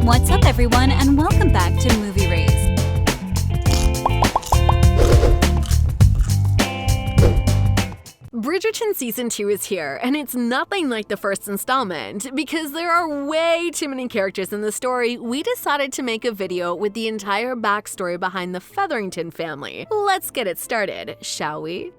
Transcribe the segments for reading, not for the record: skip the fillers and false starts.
What's up, everyone, and welcome back to Movie Raised. Bridgerton Season 2 is here, and it's nothing like the first installment. Because there are way too many characters in the story, we decided to make a video with the entire backstory behind the Featherington family. Let's get it started, shall we?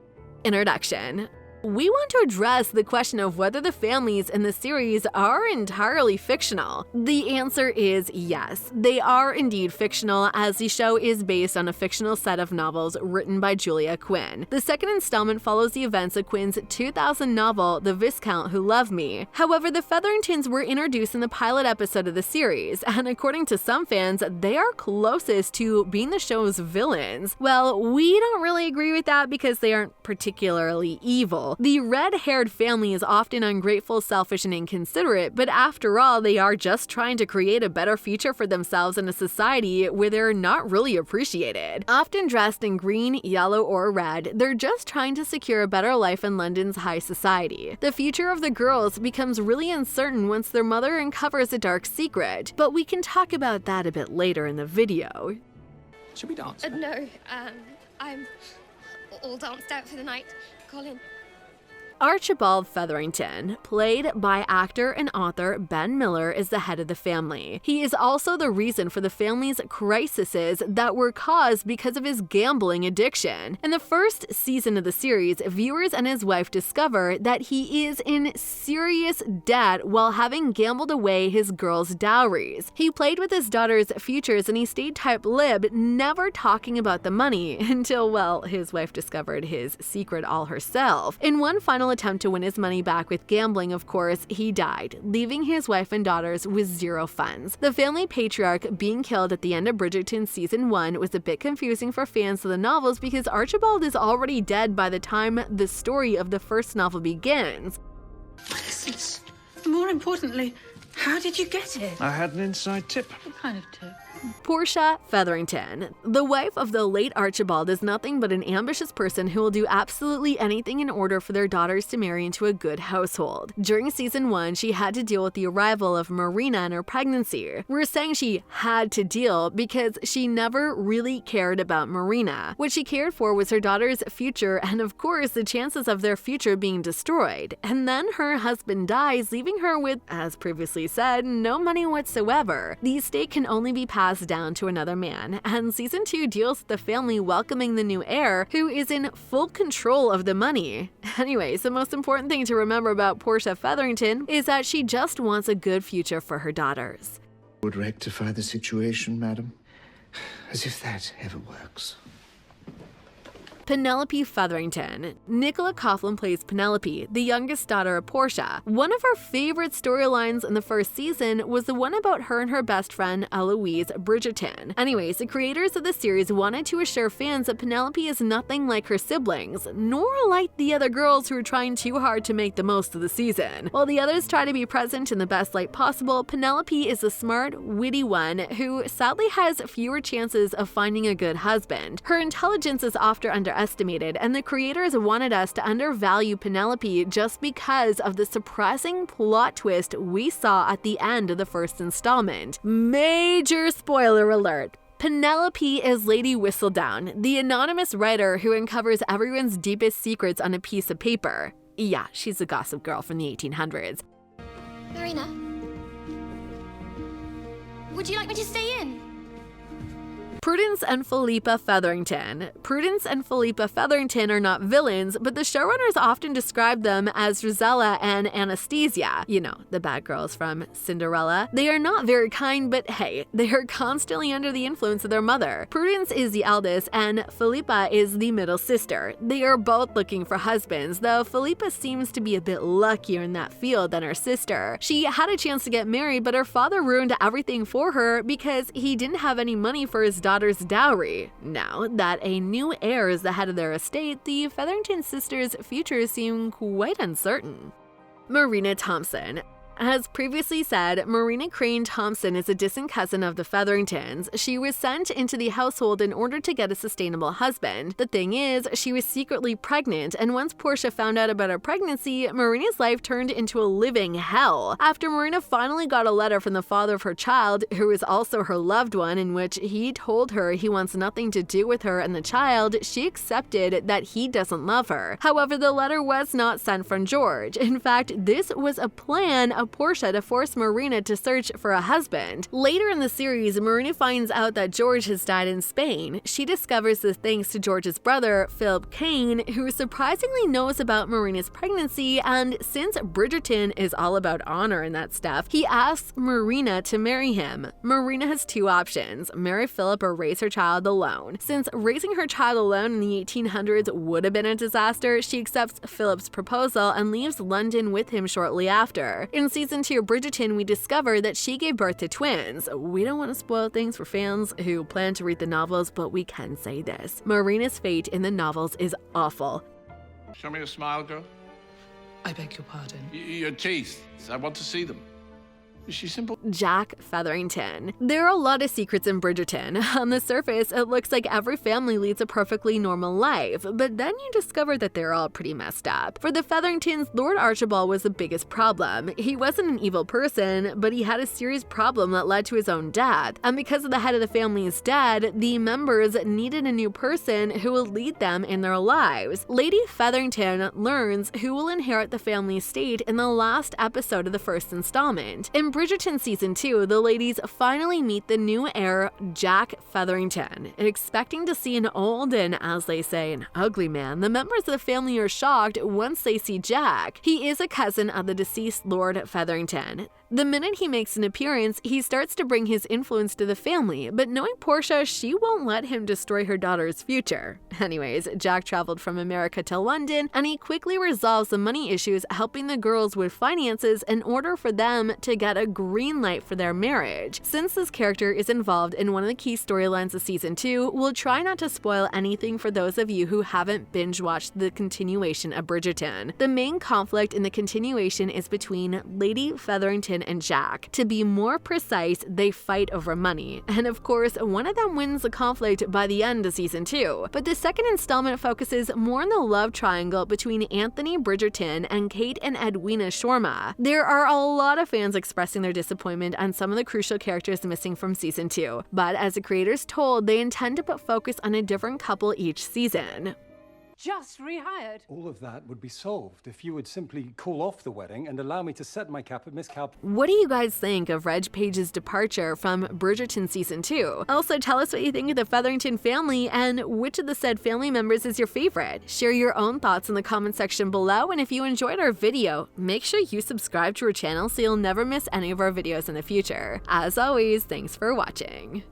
Introduction. We want to address the question of whether the families in the series are entirely fictional. The answer is yes, they are indeed fictional, as the show is based on a fictional set of novels written by Julia Quinn. The second installment follows the events of Quinn's 2000 novel, The Viscount Who Loved Me. However, the Featheringtons were introduced in the pilot episode of the series, and according to some fans, they are closest to being the show's villains. Well, we don't really agree with that because they aren't particularly evil. The red-haired family is often ungrateful, selfish, and inconsiderate, but after all, they are just trying to create a better future for themselves in a society where they're not really appreciated. Often dressed in green, yellow, or red, they're just trying to secure a better life in London's high society. The future of the girls becomes really uncertain once their mother uncovers a dark secret, but we can talk about that a bit later in the video. Should we dance? No, I'm all danced out for the night. Colin. Archibald Featherington, played by actor and author Ben Miller, is the head of the family. He is also the reason for the family's crises that were caused because of his gambling addiction. In the first season of the series, viewers and his wife discover that he is in serious debt while having gambled away his girls' dowries. He played with his daughter's futures and he stayed tight-lipped, never talking about the money until, well, his wife discovered his secret all herself. In one final attempt to win his money back with gambling, of course, he died, leaving his wife and daughters with zero funds. The family patriarch being killed at the end of Bridgerton Season 1 was a bit confusing for fans of the novels because Archibald is already dead by the time the story of the first novel begins. License. More importantly, how did you get it? I had an inside tip. What kind of tip? Portia Featherington, the wife of the late Archibald, is nothing but an ambitious person who will do absolutely anything in order for their daughters to marry into a good household. During Season 1, she had to deal with the arrival of Marina and her pregnancy. We're saying she had to deal because she never really cared about Marina. What she cared for was her daughter's future and, of course, the chances of their future being destroyed. And then her husband dies, leaving her with, as previously said, no money whatsoever. The estate can only be passed down to another man, and Season 2 deals with the family welcoming the new heir who is in full control of the money. Anyways, the most important thing to remember about Portia Featherington is that she just wants a good future for her daughters. Would rectify the situation, madam? As if that ever works. Penelope Featherington. Nicola Coughlan plays Penelope, the youngest daughter of Portia. One of her favorite storylines in the first season was the one about her and her best friend, Eloise Bridgerton. Anyways, the creators of the series wanted to assure fans that Penelope is nothing like her siblings, nor like the other girls who are trying too hard to make the most of the season. While the others try to be present in the best light possible, Penelope is the smart, witty one who sadly has fewer chances of finding a good husband. Her intelligence is often underestimated, and the creators wanted us to undervalue Penelope just because of the surprising plot twist we saw at the end of the first installment. Major spoiler alert! Penelope is Lady Whistledown, the anonymous writer who uncovers everyone's deepest secrets on a piece of paper. Yeah, she's a gossip girl from the 1800s. Marina, would you like me to stay in? Prudence and Felipe Featherington. Prudence and Felipe Featherington are not villains, but the showrunners often describe them as Rosella and Anastasia, you know, the bad girls from Cinderella. They are not very kind, but hey, they are constantly under the influence of their mother. Prudence is the eldest, and Felipe is the middle sister. They are both looking for husbands, though Felipe seems to be a bit luckier in that field than her sister. She had a chance to get married, but her father ruined everything for her because he didn't have any money for his daughter's dowry. Now that a new heir is the head of their estate, the Featherington sisters' futures seem quite uncertain. Marina Thompson. As previously said, Marina Thompson is a distant cousin of the Featheringtons. She was sent into the household in order to get a sustainable husband. The thing is, she was secretly pregnant, and once Portia found out about her pregnancy, Marina's life turned into a living hell. After Marina finally got a letter from the father of her child, who is also her loved one, in which he told her he wants nothing to do with her and the child, she accepted that he doesn't love her. However, the letter was not sent from George. In fact, this was a plan of Portia to force Marina to search for a husband. Later in the series, Marina finds out that George has died in Spain. She discovers this thanks to George's brother, Felipe, who surprisingly knows about Marina's pregnancy, and since Bridgerton is all about honor and that stuff, he asks Marina to marry him. Marina has two options: marry Philip or raise her child alone. Since raising her child alone in the 1800s would have been a disaster, she accepts Philip's proposal and leaves London with him shortly after. In season 2 of Bridgerton, we discover that she gave birth to twins. We don't want to spoil things for fans who plan to read the novels, but we can say this: Marina's fate in the novels is awful. Show me a smile, girl. I beg your pardon. Your teeth. I want to see them. Is she simple? Jack Featherington. There are a lot of secrets in Bridgerton. On the surface, it looks like every family leads a perfectly normal life, but then you discover that they're all pretty messed up. For the Featheringtons, Lord Archibald was the biggest problem. He wasn't an evil person, but he had a serious problem that led to his own death. And because of the head of the family is dead, the members needed a new person who will lead them in their lives. Lady Featherington learns who will inherit the family estate in the last episode of the first installment. In Bridgerton Season 2, the ladies finally meet the new heir, Jack Featherington. Expecting to see an old and, as they say, an ugly man, the members of the family are shocked once they see Jack. He is a cousin of the deceased Lord Featherington. The minute he makes an appearance, he starts to bring his influence to the family, but knowing Portia, she won't let him destroy her daughter's future. Anyways, Jack traveled from America to London, and he quickly resolves the money issues, helping the girls with finances in order for them to get a green light for their marriage. Since this character is involved in one of the key storylines of Season 2, we'll try not to spoil anything for those of you who haven't binge-watched the continuation of Bridgerton. The main conflict in the continuation is between Lady Featherington and Jack. To be more precise, they fight over money. And of course, one of them wins the conflict by the end of Season 2. But the second installment focuses more on the love triangle between Anthony Bridgerton and Kate and Edwina Stroma. There are a lot of fans expressing their disappointment on some of the crucial characters missing from Season 2. But as the creators told, they intend to put focus on a different couple each season. Just rehired. All of that would be solved if you would simply call off the wedding and allow me to set my cap at Miss Cal. What do you guys think of Reg Page's departure from Bridgerton Season 2? Also, tell us what you think of the Featherington family and which of the said family members is your favorite. Share your own thoughts in the comment section below, and if you enjoyed our video, make sure you subscribe to our channel so you'll never miss any of our videos in the future. As always, thanks for watching.